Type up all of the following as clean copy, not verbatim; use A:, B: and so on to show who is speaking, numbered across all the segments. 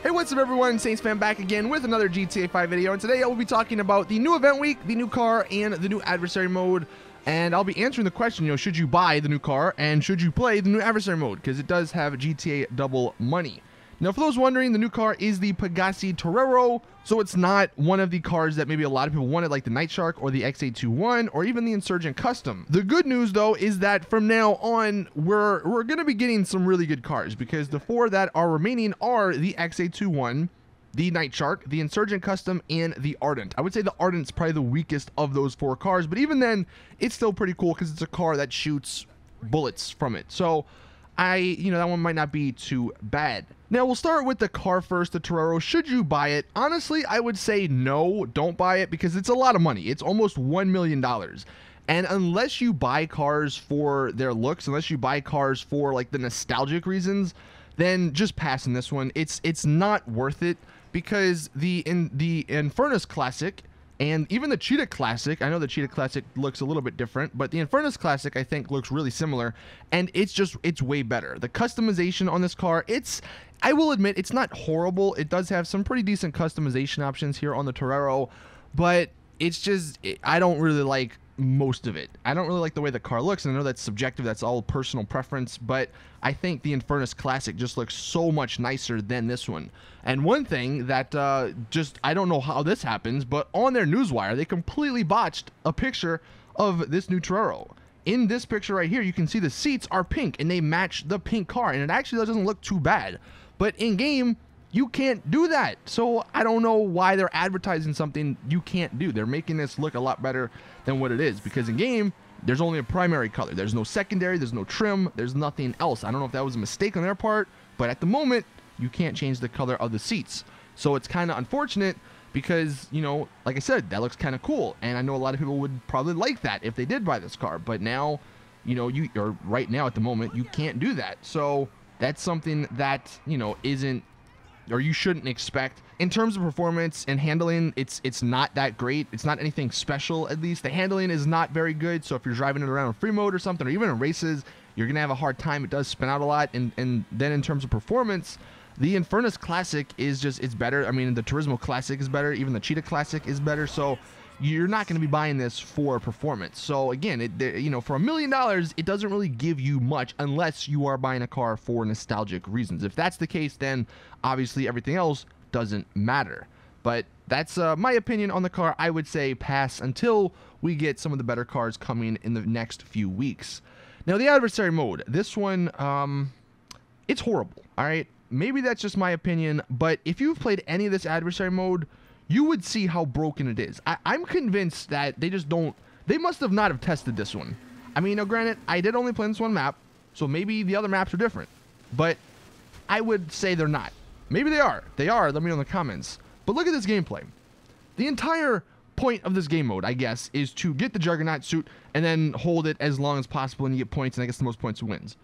A: Hey, what's up everyone, Saintsfan back again with another GTA 5 video, and today I will be talking about the new event week, the new car, and the new adversary mode. And I'll be answering the question, should you buy the new car and should you play the new adversary mode, because it does have GTA double money. Now, for those wondering, the new car is the Pegassi Torero, so it's not one of the cars that maybe a lot of people wanted, like the Night Shark or the X821 or even the Insurgent Custom. The good news, though, is that from now on, we're going to be getting some really good cars, because the four that are remaining are the X821, the Night Shark, the Insurgent Custom, and the Ardent. I would say the Ardent's probably the weakest of those four cars, but even then, it's still pretty cool because it's a car that shoots bullets from it. So that one might not be too bad. Now, we'll start with the car first, the Torero. Should you buy it? Honestly, I would say no, don't buy it, because it's a lot of money. It's almost $1 million. And unless you buy cars for their looks, unless you buy cars for like the nostalgic reasons, then just pass on this one. It's not worth it, because the Infernus Classic and even the Cheetah Classic, I know the Cheetah Classic looks a little bit different, but the Infernus Classic I think looks really similar, and it's way better. The customization on this car, I will admit, it's not horrible. It does have some pretty decent customization options here on the Torero, but it's just, I don't really like most of it. I don't really like the way the car looks, and I know that's subjective, that's all personal preference, but I think the Infernus Classic just looks so much nicer than this one. And one thing that I don't know how this happens, but on their newswire, they completely botched a picture of this new Torero. In this picture right here, you can see the seats are pink, and they match the pink car, and it actually doesn't look too bad. But in game, you can't do that. So I don't know why they're advertising something you can't do. They're making this look a lot better than what it is, because in game, there's only a primary color. There's no secondary, there's no trim, there's nothing else. I don't know if that was a mistake on their part, but at the moment, you can't change the color of the seats. So it's kind of unfortunate, because, like I said, that looks kind of cool. And I know a lot of people would probably like that if they did buy this car. But now, or right now at the moment, you can't do that. So that's something that, isn't, or you shouldn't expect. In terms of performance and handling, it's not that great. It's not anything special, at least. The handling is not very good, so if you're driving it around in free mode or something, or even in races, you're going to have a hard time. It does spin out a lot, and then in terms of performance, the Infernus Classic is just, it's better. I mean, the Turismo Classic is better, even the Cheetah Classic is better, so you're not going to be buying this for performance. So again, for $1 million, it doesn't really give you much unless you are buying a car for nostalgic reasons. If that's the case, then obviously everything else doesn't matter. But that's my opinion on the car. I would say pass until we get some of the better cars coming in the next few weeks. Now, the adversary mode, this one, it's horrible, all right? Maybe that's just my opinion, but if you've played any of this adversary mode, you would see how broken it is. I'm convinced that they must have not have tested this one. I mean, now granted, I did only play this one map, so maybe the other maps are different, but I would say they're not. Maybe they are. They are, let me know in the comments. But look at this gameplay. The entire point of this game mode, I guess, is to get the Juggernaut suit and then hold it as long as possible, and you get points, and I guess the most points wins.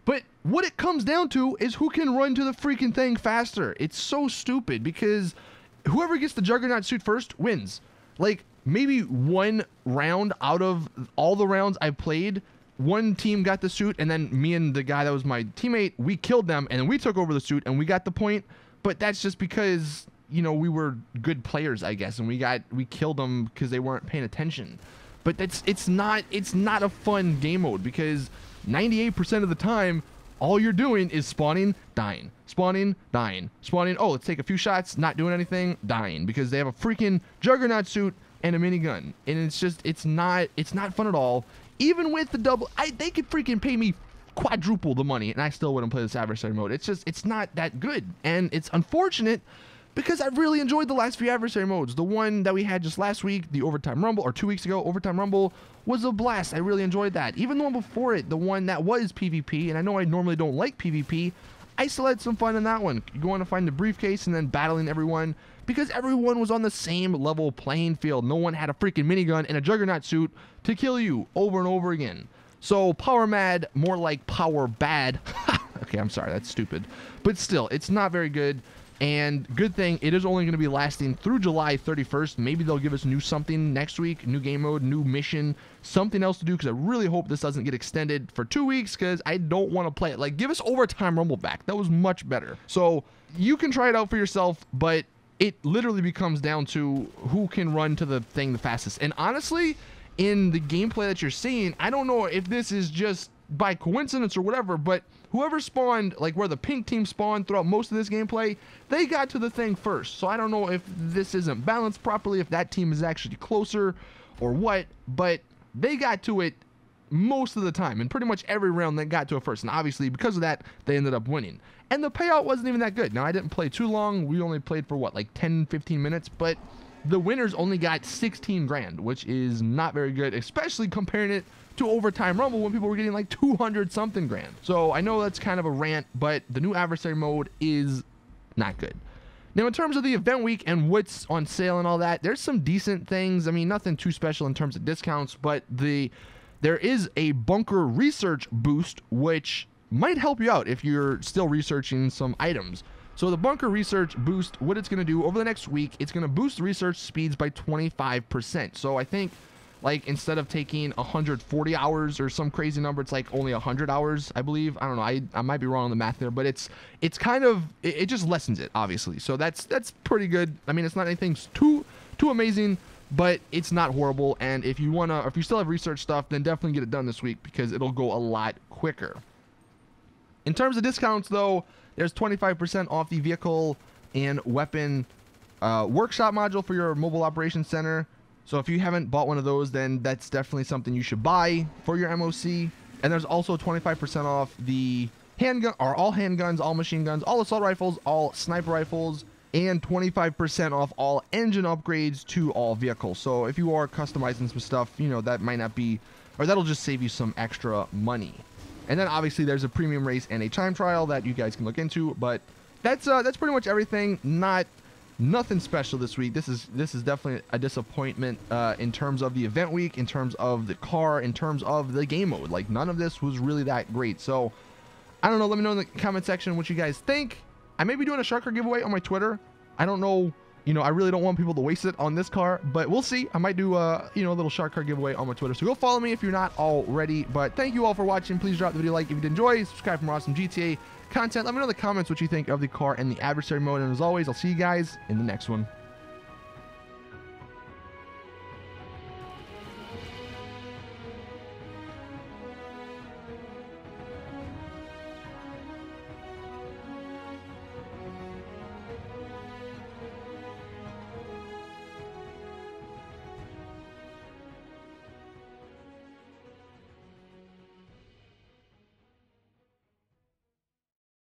A: But what it comes down to is who can run to the freaking thing faster. It's so stupid, because whoever gets the Juggernaut suit first wins. Like, maybe one round out of all the rounds I've played, one team got the suit, and then me and the guy that was my teammate, we killed them, and then we took over the suit, and we got the point. But that's just because, we were good players, I guess, and we killed them because they weren't paying attention. But it's not a fun game mode, because 98% of the time, all you're doing is spawning, dying, spawning, dying, spawning. Oh, let's take a few shots, not doing anything, dying, because they have a freaking Juggernaut suit and a minigun, and it's not fun at all. Even with the double, they could freaking pay me quadruple the money, and I still wouldn't play this adversary mode. It's not that good, and it's unfortunate, because I've really enjoyed the last few adversary modes. The one that we had just last week, the Overtime Rumble, or 2 weeks ago, Overtime Rumble, was a blast. I really enjoyed that. Even the one before it, the one that was PvP, and I know I normally don't like PvP, I still had some fun in that one. You go on to find the briefcase and then battling everyone, because everyone was on the same level playing field. No one had a freaking minigun and a Juggernaut suit to kill you over and over again. So power mad, more like power bad. Okay, I'm sorry, that's stupid. But still, it's not very good. And good thing, it is only going to be lasting through July 31st. Maybe they'll give us new something next week, new game mode, new mission, something else to do, because I really hope this doesn't get extended for 2 weeks, because I don't want to play it. Like, give us Overtime Rumble back. That was much better. So you can try it out for yourself, but it literally becomes down to who can run to the thing the fastest. And honestly, in the gameplay that you're seeing, I don't know if this is just by coincidence or whatever, but whoever spawned, like where the pink team spawned throughout most of this gameplay, they got to the thing first. So I don't know if this isn't balanced properly, if that team is actually closer or what, but they got to it most of the time, and pretty much every round they got to it first. And obviously, because of that, they ended up winning. And the payout wasn't even that good. Now, I didn't play too long. We only played for what, like 10, 15 minutes, but the winners only got 16 grand, which is not very good, especially comparing it to Overtime Rumble when people were getting like 200 something grand. So I know that's kind of a rant, but the new adversary mode is not good. Now, in terms of the event week and what's on sale and all that, there's some decent things. I mean, nothing too special in terms of discounts, but there is a bunker research boost, which might help you out if you're still researching some items. So the bunker research boost, what it's going to do over the next week, it's going to boost research speeds by 25%. So I think, like, instead of taking 140 hours or some crazy number, it's like only 100 hours, I believe. I don't know. I might be wrong on the math there, but it's kind of, it just lessens it, obviously. So that's pretty good. I mean, it's not anything too amazing, but it's not horrible. And if you still have research stuff, then definitely get it done this week, because it'll go a lot quicker. In terms of discounts, though, there's 25% off the vehicle and weapon workshop module for your mobile operations center. So if you haven't bought one of those, then that's definitely something you should buy for your MOC. And there's also 25% off the handgun, or all handguns, all machine guns, all assault rifles, all sniper rifles, and 25% off all engine upgrades to all vehicles. So if you are customizing some stuff, you know, that might not be, or that'll just save you some extra money. And then obviously there's a premium race and a time trial that you guys can look into, but that's pretty much everything. Nothing special this week. This is definitely a disappointment in terms of the event week, in terms of the car, in terms of the game mode. Like, none of this was really that great. So I don't know. Let me know in the comment section what you guys think. I may be doing a shark card giveaway on my Twitter. I don't know. You know, I really don't want people to waste it on this car, but we'll see. I might do a little shark card giveaway on my Twitter. So go follow me if you're not already. But thank you all for watching. Please drop the video a like if you did enjoy. Subscribe for more awesome GTA content. Let me know in the comments what you think of the car and the adversary mode. And as always, I'll see you guys in the next one.